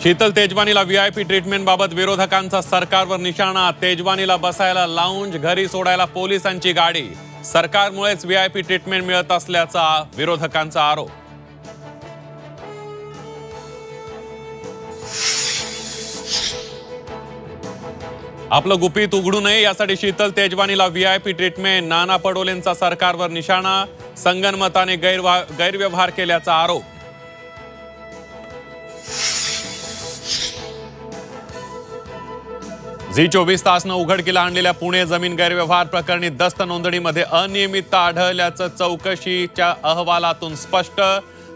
Sheetal तेजवानीला VIP treatment बाबत विरोधकांचा सरकारवर निशाणा। तेजवानीला बसायला लाऊंज, घरी सोडायला पोलिसांची गाडी। सरकारमुळेच व्हीआयपी ट्रीटमेंट मिळत असल्याचा विरोधकांचा आरोप। आपलं गुपित उघडू नये यासाठी शीतल तेजवानीला व्हीआयपी ट्रीटमेंट। नाना पटोलेंचा सरकारवर निशाणा। संगनमताने गैरव्यवहार केल्याचा आरोप। झी 24 तासनं उघडकीला आणलेल्या पुणे जमीन गैरव्यवहार प्रकरणी दस्त नोंदणीमध्ये अनियमितता आढळल्याचं चौकशीच्या अहवालातून स्पष्ट।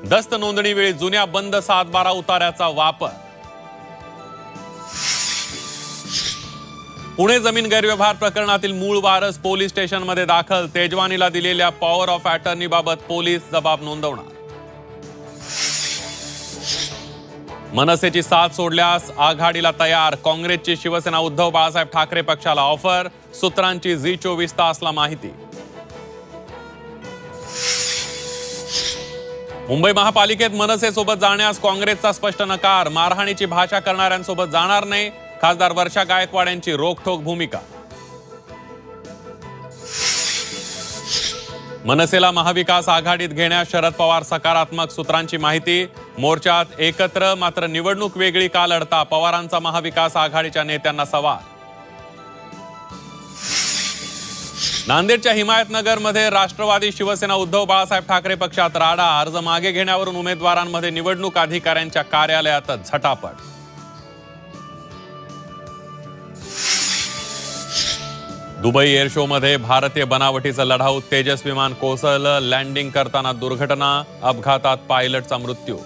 दस्त नोंदणीवेळी जुन्या बंद 7-12 उतार्याचा वापर। पुणे जमीन गैरव्यवहार प्रकरणातील मूळ वारस पोलीस स्टेशनमध्ये दाखल। तेजवानीला दिलेल्या पॉवर ऑफ अटर्नी बाबत पोलीस जबाब नोंदवणार। मनसेची साथ सोडल्यास आघाडीला तयार। काँग्रेसची शिवसेना उद्धव बाळासाहेब ठाकरे पक्षाला ऑफर। सूत्रांची झी 24 तासला माहिती। मुंबई महापालिकेत मनसेसोबत जाण्यास काँग्रेसचा स्पष्ट नकार। मारहाणीची भाषा करणाऱ्यांसोबत जाणार नाही। खासदार वर्षा गायकवाड यांची रोखठोक भूमिका। मनसेला महाविकास आघाडीत घेण्यास शरद पवार सकारात्मक। सूत्रांची माहिती। मोर्चात एकत्र, मात्र निवडणूक वेगळी का लढता? पवारांचा महाविकास आघाडीच्या नेत्यांना सवाल। नांदेडच्या हिमायतनगरमध्ये राष्ट्रवादी शिवसेना उद्धव बाळासाहेब ठाकरे पक्षात राडा। अर्ज मागे घेण्यावरून उमेदवारांमध्ये निवडणूक अधिकाऱ्यांच्या कार्यालयातच झटापट। दुबई एअर शो मध्ये भारतीय बनावटीचं लढाऊ तेजस विमान कोसळलं। लँडिंग करताना दुर्घटना, अपघातात पायलटचा मृत्यू।